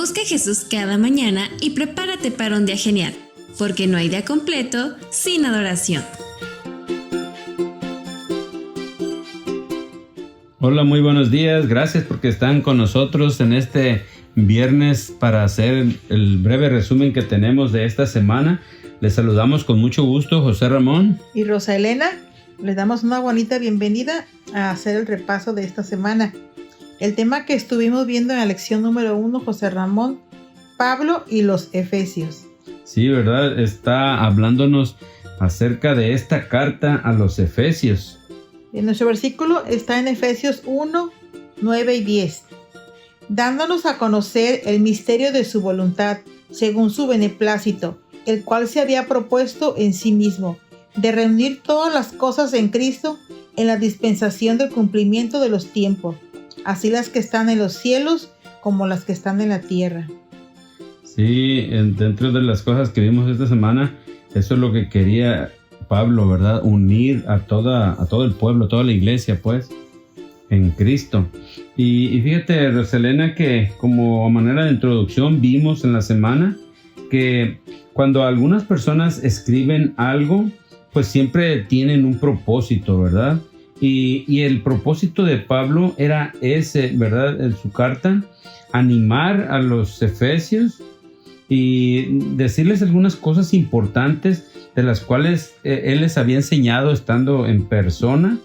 Busca a Jesús cada mañana y prepárate para un día genial, porque no hay día completo sin adoración. Hola, muy buenos días. Gracias porque están con nosotros en este viernes para hacer el breve resumen que tenemos de esta semana. Les saludamos con mucho gusto, José Ramón y Rosa Elena. Les damos una bonita bienvenida a hacer el repaso de esta semana. El tema que estuvimos viendo en la lección número 1, José Ramón, Pablo y los Efesios. Sí, ¿verdad? Está hablándonos acerca de esta carta a los Efesios. En nuestro versículo está en Efesios 1, 9 y 10. Dándonos a conocer el misterio de su voluntad, según su beneplácito, el cual se había propuesto en sí mismo, de reunir todas las cosas en Cristo en la dispensación del cumplimiento de los tiempos, así las que están en los cielos como las que están en la tierra. Sí, dentro de las cosas que vimos esta semana, eso es lo que quería Pablo, ¿verdad? Unir a todo el pueblo, toda la iglesia, pues, en Cristo. Y fíjate, Roselena, que como manera de introducción vimos en la semana que cuando algunas personas escriben algo, pues siempre tienen un propósito, ¿verdad? Y el propósito de Pablo era ese, ¿verdad? En su carta, animar a los efesios y decirles algunas cosas importantes de las cuales él les había enseñado estando en persona,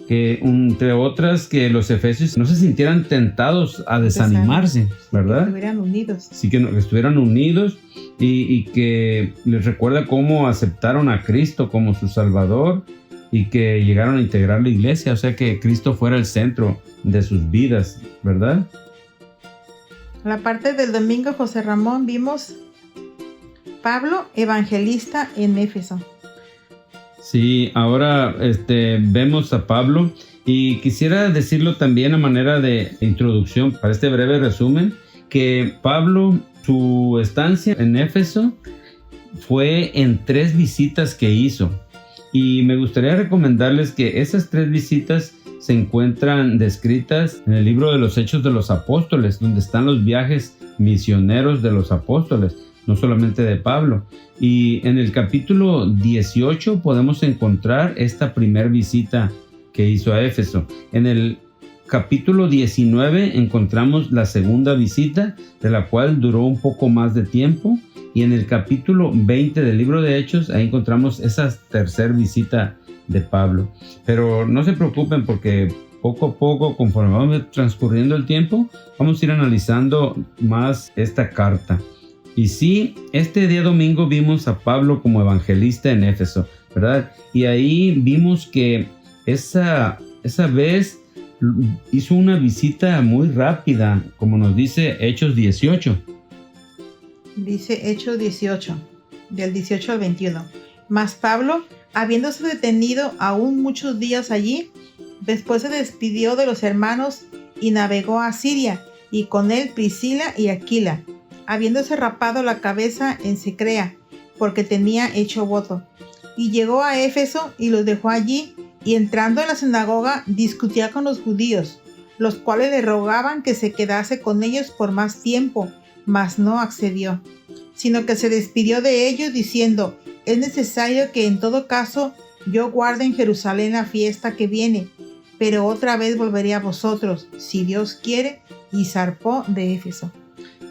que entre otras que los efesios no se sintieran tentados a desanimarse, ¿verdad? Que estuvieran unidos. Sí, que estuvieran unidos y que les recuerda cómo aceptaron a Cristo como su Salvador y que llegaron a integrar la iglesia, o sea que Cristo fuera el centro de sus vidas, ¿verdad? La parte del domingo, José Ramón, vimos Pablo, evangelista en Éfeso. Sí, ahora vemos a Pablo y quisiera decirlo también a manera de introducción para este breve resumen, que Pablo, su estancia en Éfeso fue en 3 visitas que hizo. Y me gustaría recomendarles que esas 3 visitas se encuentran descritas en el libro de los Hechos de los Apóstoles, donde están los viajes misioneros de los apóstoles, no solamente de Pablo. Y en el capítulo 18 podemos encontrar esta primera visita que hizo a Éfeso. En el capítulo 19 encontramos la segunda visita, de la cual duró un poco más de tiempo. Y en el capítulo 20 del libro de Hechos, ahí encontramos esa tercera visita de Pablo. Pero no se preocupen porque poco a poco, conforme vamos transcurriendo el tiempo, vamos a ir analizando más esta carta. Y sí, este día domingo vimos a Pablo como evangelista en Éfeso, ¿verdad? Y ahí vimos que esa vez hizo una visita muy rápida, como nos dice Hechos 18. Dice Hechos 18, del 18 al 21. Mas Pablo, habiéndose detenido aún muchos días allí, después se despidió de los hermanos y navegó a Siria, y con él Priscila y Aquila, habiéndose rapado la cabeza en Secrea, porque tenía hecho voto. Y llegó a Éfeso y los dejó allí, y entrando en la sinagoga discutía con los judíos, los cuales le rogaban que se quedase con ellos por más tiempo, mas no accedió, sino que se despidió de ellos diciendo: es necesario que en todo caso yo guarde en Jerusalén la fiesta que viene, pero otra vez volveré a vosotros, si Dios quiere, y zarpó de Éfeso.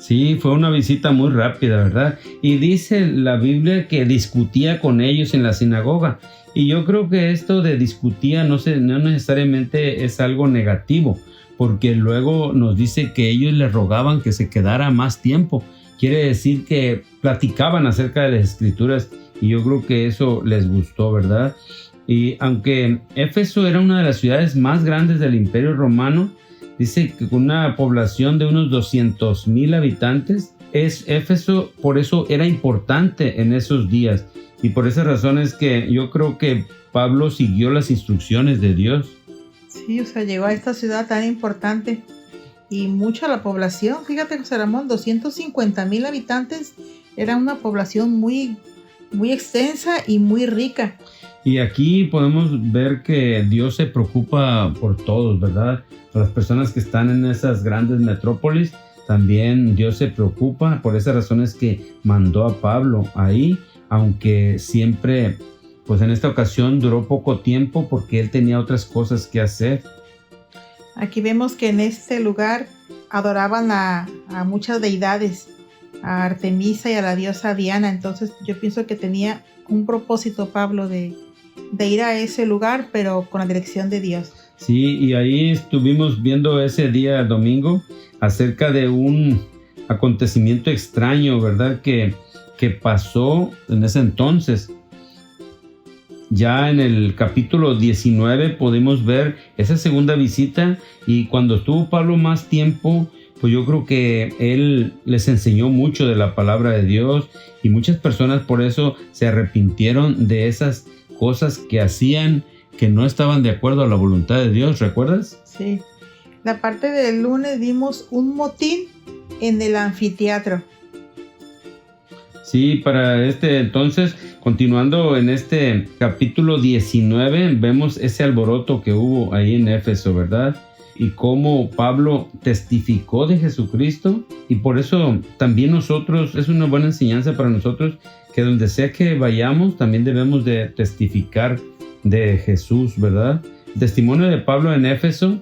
Sí, fue una visita muy rápida, ¿verdad? Y dice la Biblia que discutía con ellos en la sinagoga. Y yo creo que esto de discutía no necesariamente es algo negativo, porque luego nos dice que ellos le rogaban que se quedara más tiempo. Quiere decir que platicaban acerca de las escrituras y yo creo que eso les gustó, ¿verdad? Y aunque Éfeso era una de las ciudades más grandes del Imperio Romano, dice que con una población de unos 200,000 habitantes, Éfeso por eso era importante en esos días. Y por esa razón es que yo creo que Pablo siguió las instrucciones de Dios. Sí, o sea, llegó a esta ciudad tan importante y mucha la población. Fíjate, José Ramón, 250,000 habitantes. Era una población muy, muy extensa y muy rica. Y aquí podemos ver que Dios se preocupa por todos, ¿verdad? Las personas que están en esas grandes metrópolis también Dios se preocupa. Por esa razón es que mandó a Pablo ahí, aunque siempre, pues en esta ocasión duró poco tiempo porque él tenía otras cosas que hacer. Aquí vemos que en este lugar adoraban a muchas deidades, a Artemisa y a la diosa Diana. Entonces yo pienso que tenía un propósito Pablo de ir a ese lugar, pero con la dirección de Dios. Sí, y ahí estuvimos viendo ese día domingo acerca de un acontecimiento extraño, ¿verdad? Que pasó en ese entonces. Ya en el capítulo 19 pudimos ver esa segunda visita, y cuando estuvo Pablo más tiempo, pues yo creo que él les enseñó mucho de la palabra de Dios, y muchas personas por eso se arrepintieron de esas cosas que hacían que no estaban de acuerdo a la voluntad de Dios, ¿recuerdas? Sí. La parte del lunes vimos un motín en el anfiteatro. Sí, para este entonces, continuando en este capítulo 19, vemos ese alboroto que hubo ahí en Éfeso, ¿verdad? Y cómo Pablo testificó de Jesucristo, y por eso también nosotros, es una buena enseñanza para nosotros, que donde sea que vayamos, también debemos de testificar de Jesús, ¿verdad? El testimonio de Pablo en Éfeso,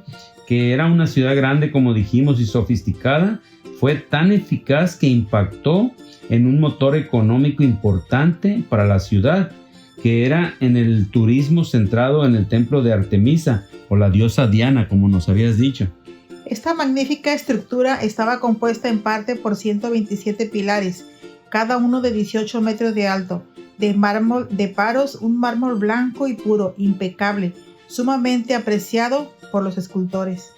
que era una ciudad grande, como dijimos, y sofisticada, fue tan eficaz que impactó en un motor económico importante para la ciudad, que era en el turismo centrado en el templo de Artemisa, o la diosa Diana, como nos habías dicho. Esta magnífica estructura estaba compuesta en parte por 127 pilares, cada uno de 18 metros de alto, de mármol de Paros, un mármol blanco y puro, impecable, sumamente apreciado por los escultores.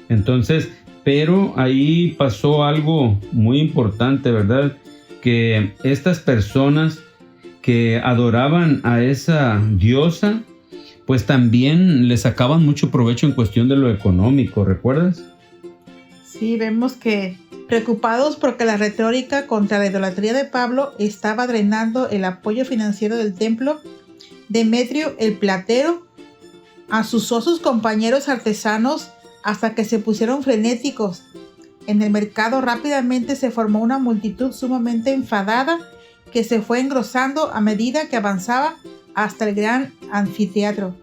Entonces, pero ahí pasó algo muy importante, ¿verdad? Que estas personas que adoraban a esa diosa, pues también le sacaban mucho provecho en cuestión de lo económico, ¿recuerdas? Sí, vemos que preocupados porque la retórica contra la idolatría de Pablo estaba drenando el apoyo financiero del templo, Demetrio el platero asusó a sus compañeros artesanos hasta que se pusieron frenéticos. En el mercado rápidamente se formó una multitud sumamente enfadada que se fue engrosando a medida que avanzaba hasta el gran anfiteatro.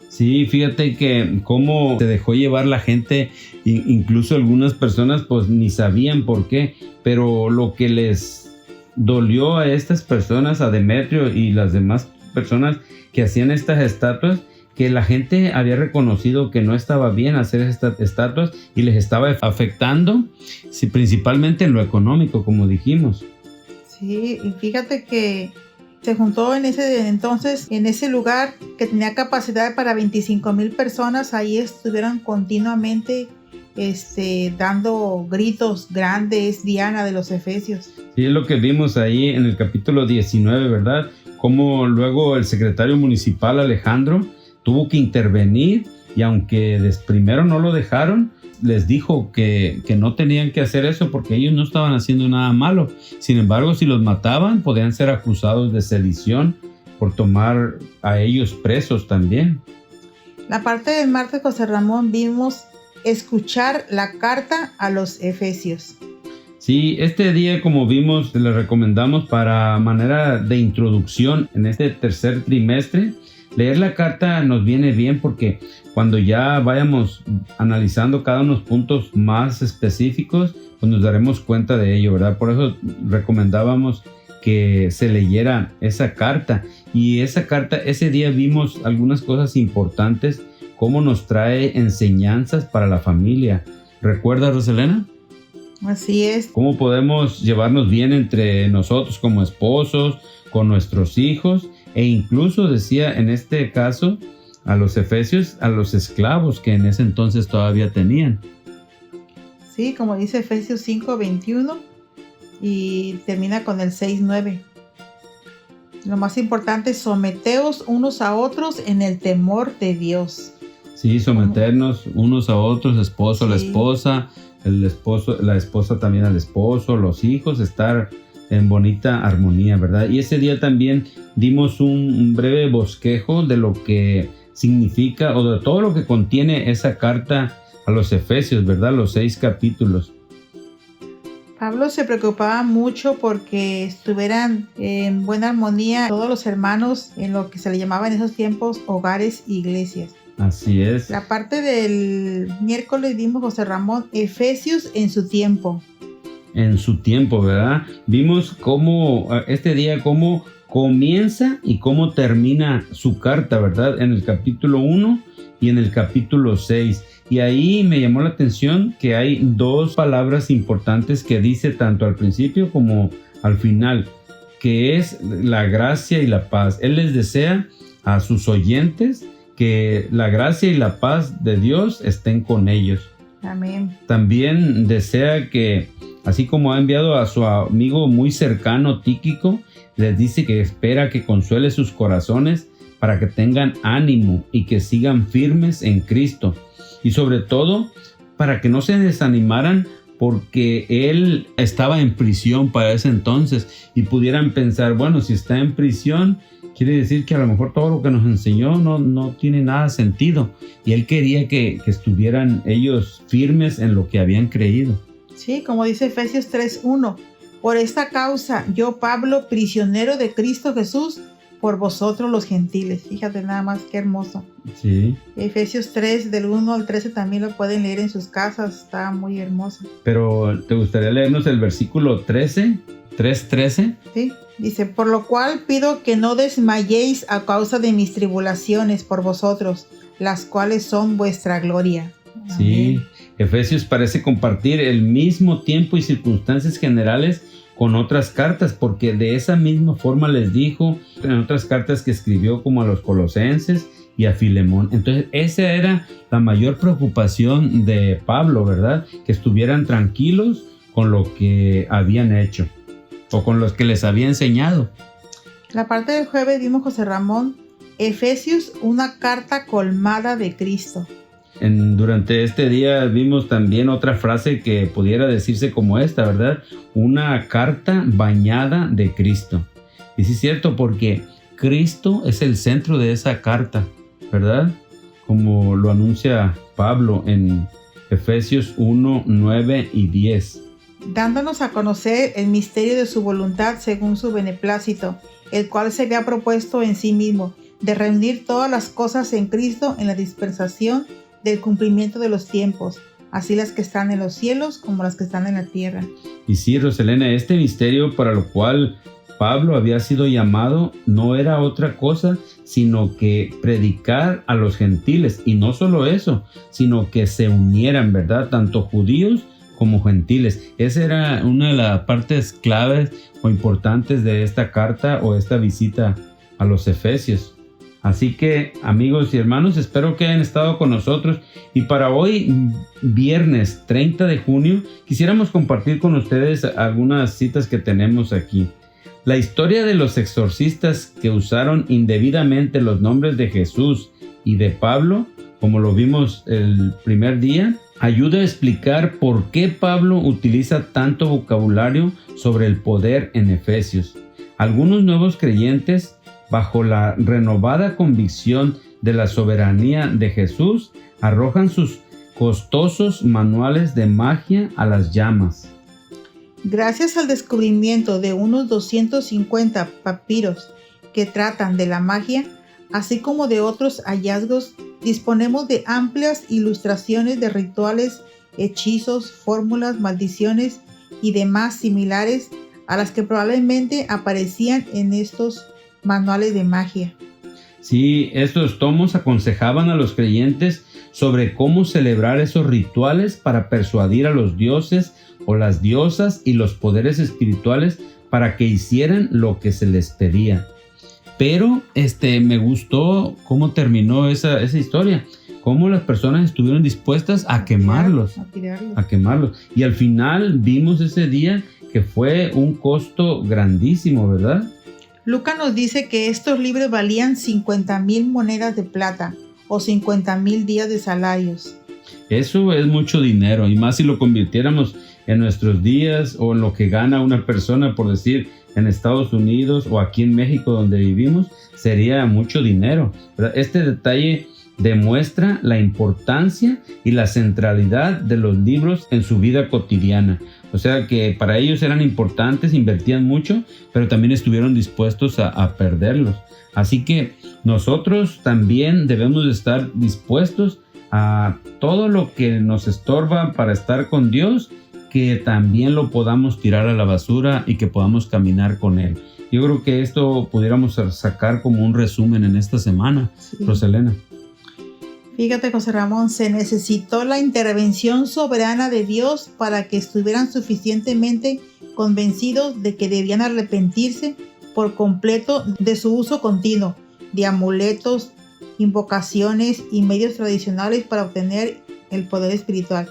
Sí, fíjate que cómo se dejó llevar la gente, incluso algunas personas pues ni sabían por qué, pero lo que les dolió a estas personas, a Demetrio y las demás personas que hacían estas estatuas, que la gente había reconocido que no estaba bien hacer estas estatuas y les estaba afectando, sí, principalmente en lo económico, como dijimos. Sí, y fíjate que se juntó en ese lugar que tenía capacidad para 25,000 personas. Ahí estuvieron continuamente dando gritos grandes, Diana de los Efesios. Sí, es lo que vimos ahí en el capítulo 19, ¿verdad? Cómo luego el secretario municipal Alejandro tuvo que intervenir, y aunque primero no lo dejaron, les dijo que no tenían que hacer eso porque ellos no estaban haciendo nada malo. Sin embargo, si los mataban, podían ser acusados de sedición por tomar a ellos presos también. La parte del martes, José Ramón, vimos escuchar la carta a los Efesios. Sí, este día, como vimos, les recomendamos para manera de introducción en este tercer trimestre. Leer la carta nos viene bien porque cuando ya vayamos analizando cada uno de los puntos más específicos, pues nos daremos cuenta de ello, ¿verdad? Por eso recomendábamos que se leyera esa carta. Y esa carta, ese día vimos algunas cosas importantes, cómo nos trae enseñanzas para la familia. ¿Recuerdas, Roselena? Así es. Cómo podemos llevarnos bien entre nosotros como esposos, con nuestros hijos, e incluso decía en este caso a los efesios, a los esclavos que en ese entonces todavía tenían. Sí, como dice Efesios 5:21 y termina con el 6:9. Lo más importante es someteos unos a otros en el temor de Dios. Sí, someternos unos a otros, esposo a la esposa, la esposa también al esposo, los hijos, estar en bonita armonía, ¿verdad? Y ese día también dimos un breve bosquejo de lo que significa o de todo lo que contiene esa carta a los Efesios, ¿verdad? Los 6 capítulos. Pablo se preocupaba mucho porque estuvieran en buena armonía todos los hermanos en lo que se le llamaba en esos tiempos hogares e iglesias. Así es. La parte del miércoles vimos, José Ramón, Efesios en su tiempo. En su tiempo, ¿verdad? Vimos cómo este día, cómo comienza y cómo termina su carta, ¿verdad? En el capítulo 1 y en el capítulo 6. Y ahí me llamó la atención que hay dos palabras importantes que dice tanto al principio como al final, que es la gracia y la paz. Él les desea a sus oyentes que la gracia y la paz de Dios estén con ellos. Amén. También desea que, así como ha enviado a su amigo muy cercano, Tíquico, les dice que espera que consuele sus corazones para que tengan ánimo y que sigan firmes en Cristo. Y sobre todo, para que no se desanimaran porque él estaba en prisión para ese entonces y pudieran pensar, bueno, si está en prisión, quiere decir que a lo mejor todo lo que nos enseñó no tiene nada sentido. Y él quería que estuvieran ellos firmes en lo que habían creído. Sí, como dice Efesios 3:1, por esta causa yo, Pablo, prisionero de Cristo Jesús, por vosotros los gentiles. Fíjate nada más, qué hermoso. Sí. Efesios 3, del 1 al 13 también lo pueden leer en sus casas, está muy hermoso. Pero, ¿te gustaría leernos el versículo 13? 3:13. Sí, dice, por lo cual pido que no desmayéis a causa de mis tribulaciones por vosotros, las cuales son vuestra gloria. Sí, Amén. Efesios parece compartir el mismo tiempo y circunstancias generales con otras cartas, porque de esa misma forma les dijo en otras cartas que escribió, como a los Colosenses y a Filemón. Entonces esa era la mayor preocupación de Pablo, ¿verdad? Que estuvieran tranquilos con lo que habían hecho o con los que les había enseñado. La parte del jueves vimos, José Ramón, Efesios, una carta colmada de Cristo. Durante este día vimos también otra frase que pudiera decirse como esta, ¿verdad? Una carta bañada de Cristo. Y sí es cierto, porque Cristo es el centro de esa carta, ¿verdad? Como lo anuncia Pablo en Efesios 1, 9 y 10. Dándonos a conocer el misterio de su voluntad según su beneplácito, el cual se había propuesto en sí mismo, de reunir todas las cosas en Cristo en la dispensación del cumplimiento de los tiempos, así las que están en los cielos como las que están en la tierra. Y sí, Roselena, este misterio para lo cual Pablo había sido llamado no era otra cosa sino que predicar a los gentiles, y no solo eso, sino que se unieran, ¿verdad? Tanto judíos como gentiles. Esa era una de las partes claves o importantes de esta carta o esta visita a los Efesios. Así que, amigos y hermanos, espero que hayan estado con nosotros, y para hoy, viernes 30 de junio, quisiéramos compartir con ustedes algunas citas que tenemos aquí. La historia de los exorcistas que usaron indebidamente los nombres de Jesús y de Pablo, como lo vimos el primer día, ayuda a explicar por qué Pablo utiliza tanto vocabulario sobre el poder en Efesios. Algunos nuevos creyentes, bajo la renovada convicción de la soberanía de Jesús, arrojan sus costosos manuales de magia a las llamas. Gracias al descubrimiento de unos 250 papiros que tratan de la magia, así como de otros hallazgos, disponemos de amplias ilustraciones de rituales, hechizos, fórmulas, maldiciones y demás similares a las que probablemente aparecían en estos manuales de magia. Sí, estos tomos aconsejaban a los creyentes sobre cómo celebrar esos rituales para persuadir a los dioses o las diosas y los poderes espirituales para que hicieran lo que se les pedía. Pero me gustó cómo terminó esa historia, cómo las personas estuvieron dispuestas a quemarlos. Y al final vimos ese día que fue un costo grandísimo, ¿verdad? Lucas nos dice que estos libros valían 50,000 monedas de plata o 50,000 días de salarios. Eso es mucho dinero, y más si lo convirtiéramos en nuestros días o en lo que gana una persona, por decir, en Estados Unidos o aquí en México donde vivimos, sería mucho dinero. Este detalle demuestra la importancia y la centralidad de los libros en su vida cotidiana, O sea que para ellos eran importantes, invertían mucho, pero también estuvieron dispuestos a perderlos. Así que nosotros también debemos de estar dispuestos a todo lo que nos estorba para estar con Dios, que también lo podamos tirar a la basura y que podamos caminar con Él. Yo creo que esto pudiéramos sacar como un resumen en esta semana, Sí. Roselena. Fíjate, José Ramón, se necesitó la intervención soberana de Dios para que estuvieran suficientemente convencidos de que debían arrepentirse por completo de su uso continuo de amuletos, invocaciones y medios tradicionales para obtener el poder espiritual.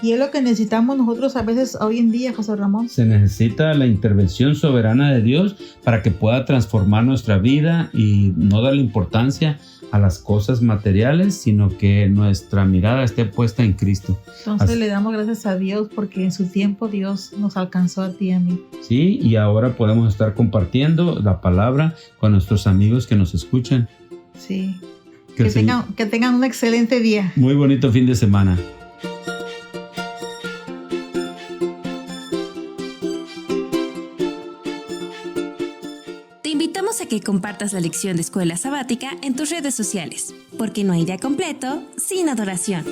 Y es lo que necesitamos nosotros a veces hoy en día, José Ramón. Se necesita la intervención soberana de Dios para que pueda transformar nuestra vida y no darle importancia a las cosas materiales, sino que nuestra mirada esté puesta en Cristo. Entonces le damos gracias a Dios porque en su tiempo Dios nos alcanzó a ti y a mí. Sí, y ahora podemos estar compartiendo la palabra con nuestros amigos que nos escuchan. Sí. Que Que tengan un excelente día. Muy bonito fin de semana. Te invitamos a que compartas la lección de Escuela Sabática en tus redes sociales, porque no hay día completo sin adoración.